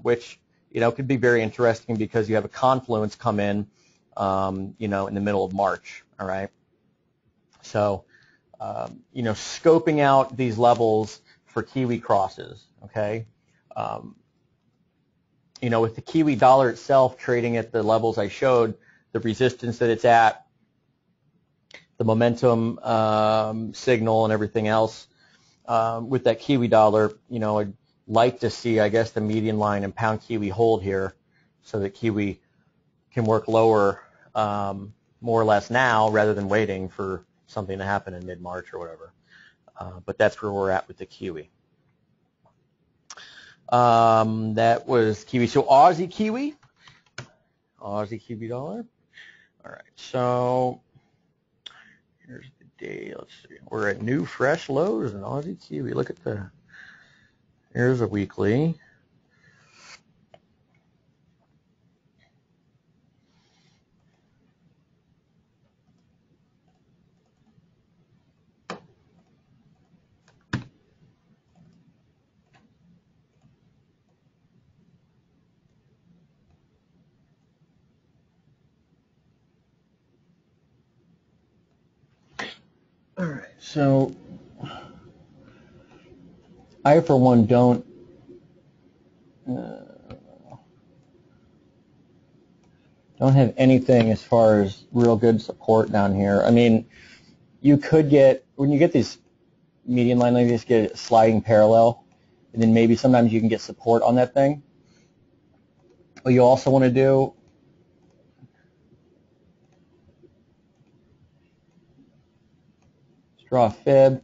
which, could be very interesting because you have a confluence come in, in the middle of March, all right? So, scoping out these levels for kiwi crosses, okay? With the kiwi dollar itself trading at the levels I showed, the resistance that it's at, the momentum signal and everything else, with that kiwi dollar, I'd like to see, I guess, the median line and pound kiwi hold here so that kiwi can work lower more or less now rather than waiting for something to happen in mid-March or whatever. But that's where we're at with the kiwi. That was kiwi. So Aussie kiwi dollar. All right, so here's the day. Let's see. We're at new fresh lows in Aussie kiwi. Look at here's a weekly. All right, so I, for one, don't have anything as far as real good support down here. I mean, you could get, when you get these median line like this, get a sliding parallel, and then maybe sometimes you can get support on that thing. What you also want to do is draw a fib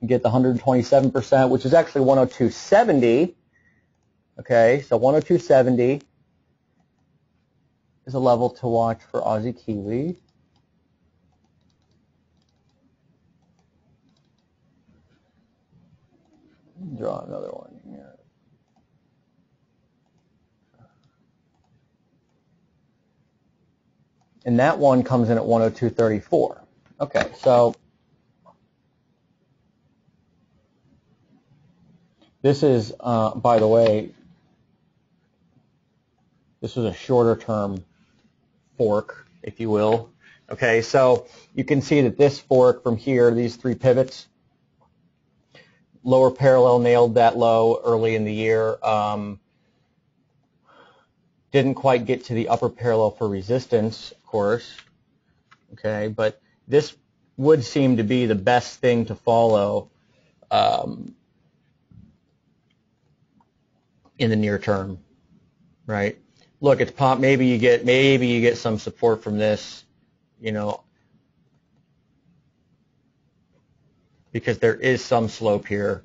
and get the 127%, which is actually 102.70. Okay, so 102.70 is a level to watch for Aussie kiwi. Draw another one here. And that one comes in at 102.34. Okay, so this is, by the way, this is a shorter term fork, if you will. Okay, so you can see that this fork from here, these 3 pivots, lower parallel nailed that low early in the year. Didn't quite get to the upper parallel for resistance, of course. Okay, but this would seem to be the best thing to follow in the near term, right? Look, it's pop. Maybe you get some support from this, because there is some slope here,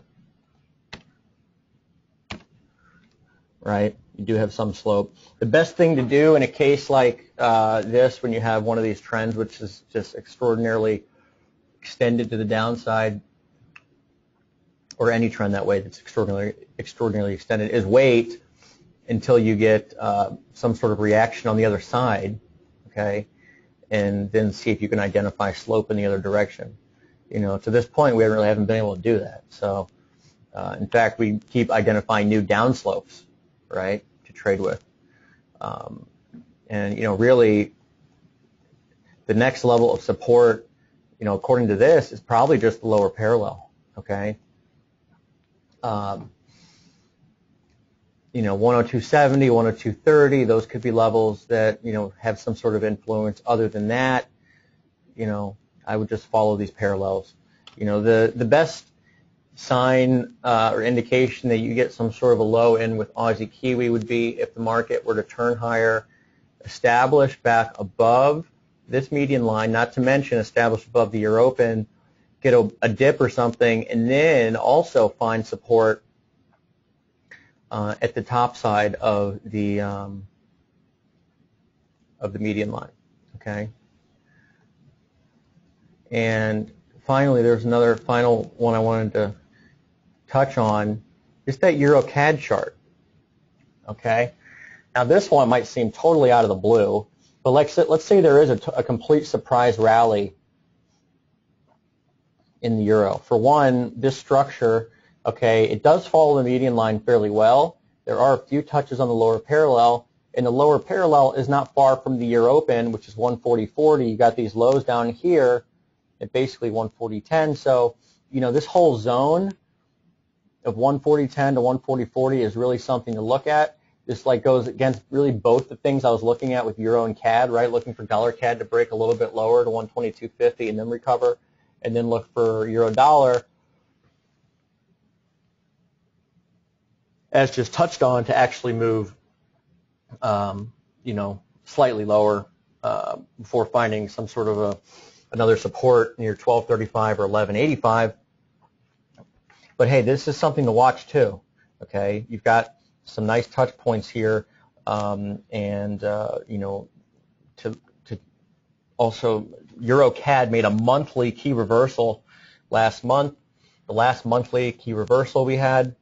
right? you do have some slope. The best thing to do in a case like this, when you have one of these trends which is just extraordinarily extended to the downside, or any trend that way that's extraordinarily extended, is wait until you get some sort of reaction on the other side, okay, and then see if you can identify slope in the other direction. You know, to this point, we really haven't been able to do that. So, in fact, we keep identifying new downslopes, right, to trade with. And, you know, really, the next level of support, you know, according to this, is probably just the lower parallel, okay? You know, 102.70, 102.30, those could be levels that, you know, have some sort of influence. Other than that, you know, I would just follow these parallels. You know, the best sign or indication that you get some sort of a low in with Aussie Kiwi would be if the market were to turn higher, establish back above this median line, not to mention establish above the year open, get a dip or something, and then also find support at the top side of the median line, okay? And finally, there's another final one I wanted to touch on, just that Euro-CAD chart, okay? Now this one might seem totally out of the blue, but let's say there is a complete surprise rally in the euro. For one, this structure, okay, it does follow the median line fairly well. There are a few touches on the lower parallel, and the lower parallel is not far from the year open, which is 140.40. You got these lows down here at basically 140.10. So, you know, this whole zone of 140.10 to 140.40 is really something to look at. This like goes against really both the things I was looking at with euro and CAD, right? Looking for dollar CAD to break a little bit lower to 122.50 and then recover, and then look for euro dollar, as just touched on, to actually move, you know, slightly lower before finding some sort of another support near 1235 or 1185. But hey, this is something to watch too. Okay, you've got some nice touch points here, and you know, to also Euro CAD made a monthly key reversal last month. The last monthly key reversal we had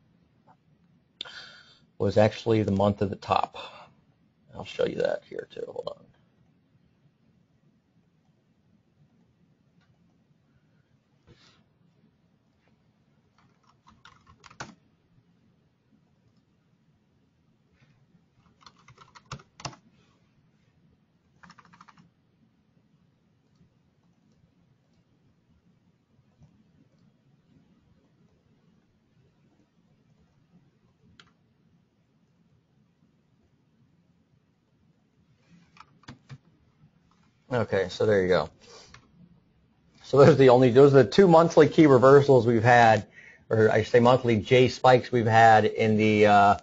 was actually the month of the top. I'll show you that here too. Hold on. Okay, so there you go. So those are the two monthly key reversals we've had, or I should say monthly J spikes we've had in the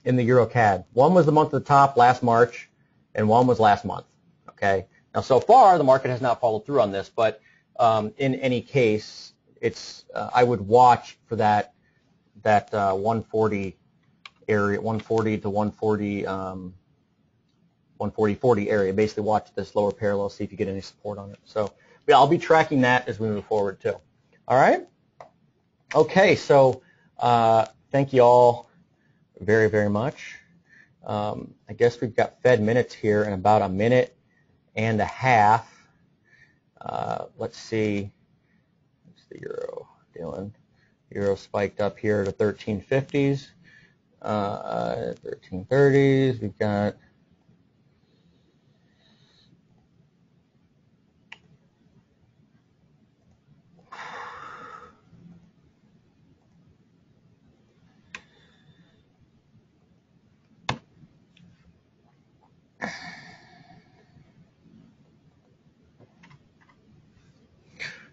Euro CAD. One was the month of the top last March, and one was last month. Okay. Now so far the market has not followed through on this, but in any case, it's I would watch for that 140 area, 140 to 140. 140.40 area. Basically watch this lower parallel, see if you get any support on it. So yeah, I'll be tracking that as we move forward too. All right? Okay, so thank you all very, very much. I guess we've got Fed minutes here in about a minute and a half. Let's see. What's the euro doing? Euro spiked up here to 1350s, 1330s. We've got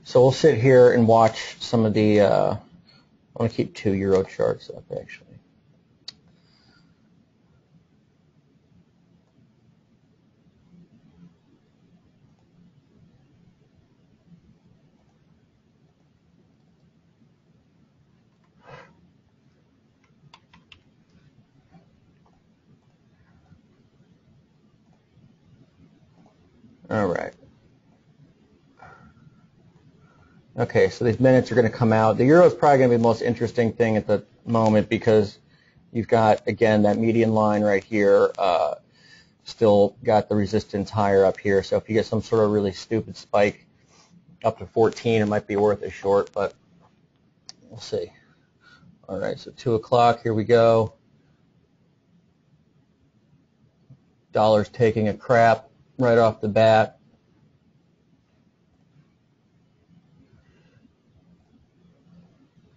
so we'll sit here and watch some of the, I want to keep two euro charts up actually. All right. Okay, so these minutes are going to come out. The euro is probably going to be the most interesting thing at the moment because you've got, again, that median line right here, still got the resistance higher up here. So if you get some sort of really stupid spike up to 14, it might be worth a short, but we'll see. All right, so 2 o'clock, here we go. Dollar's taking a crap right off the bat.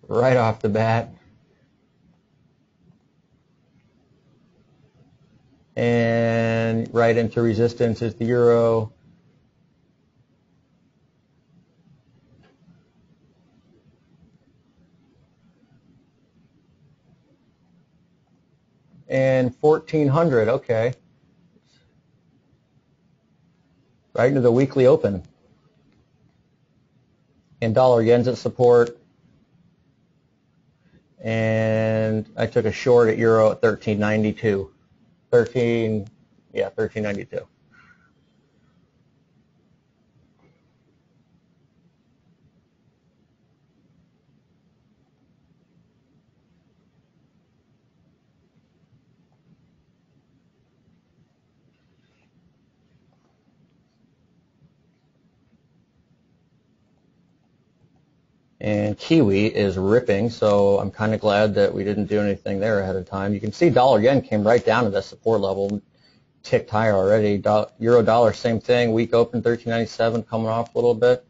Right off the bat. And right into resistance is the euro. And 1400, okay. Right into the weekly open. And dollar yen's at support. And I took a short at euro at 13.92. 13.92. And Kiwi is ripping, so I'm kind of glad that we didn't do anything there ahead of time. You can see dollar yen came right down to that support level, ticked higher already. Euro dollar, same thing. Week open 13.97, coming off a little bit.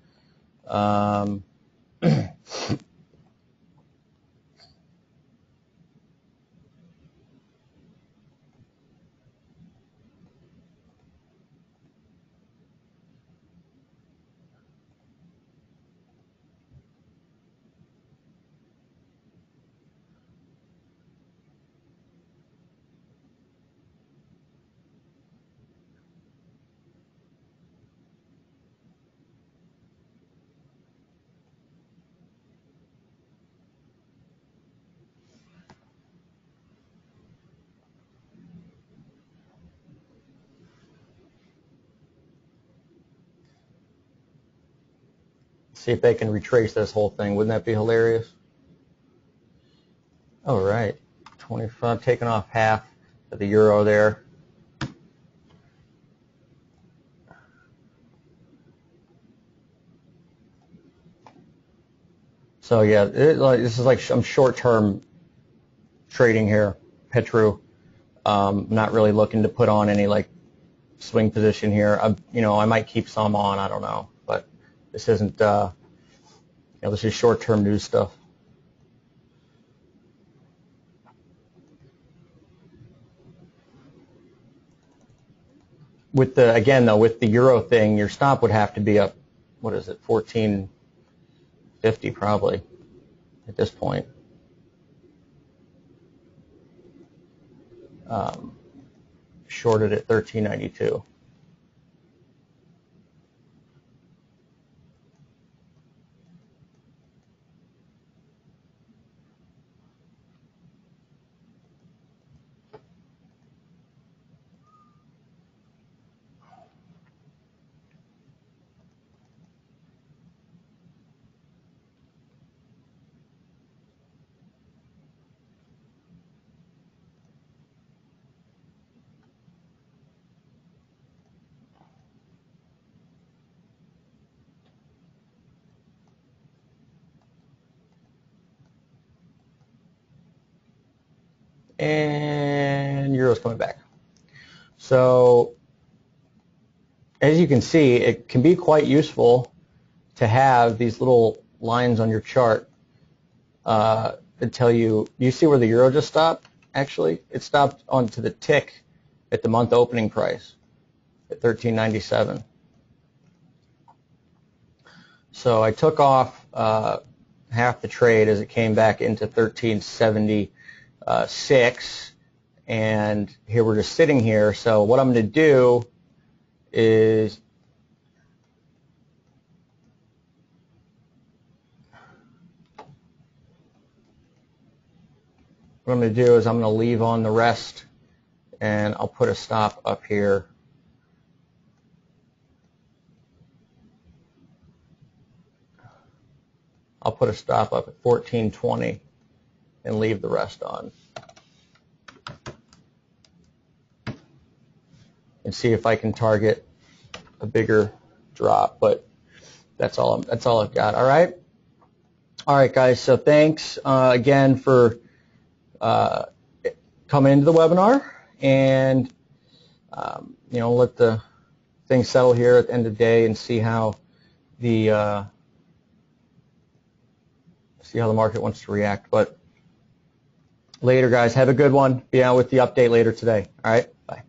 See if they can retrace this whole thing. Wouldn't that be hilarious? All right, 25, taking off half of the euro there. So yeah, this is like I'm short-term trading here, Petru. Not really looking to put on any like swing position here. I might keep some on. I don't know, but this isn't. This is short-term news stuff. With the euro thing, your stop would have to be up. What is it? 14.50 probably at this point. Shorted at 13.92. And euro's coming back. So as you can see, it can be quite useful to have these little lines on your chart that tell you. You see where the euro just stopped? Actually, it stopped onto the tick at the month opening price at 13.97. So I took off half the trade as it came back into 13.76, and here we're just sitting here. So what I'm going to do is I'm going to leave on the rest, and I'll put a stop up here put a stop up at 14.20 and leave the rest on. And see if I can target a bigger drop, but that's all I've got. All right, guys. So thanks again for coming into the webinar, and let the things settle here at the end of the day and see how the market wants to react. But later, guys, have a good one. Be out with the update later today. All right, bye.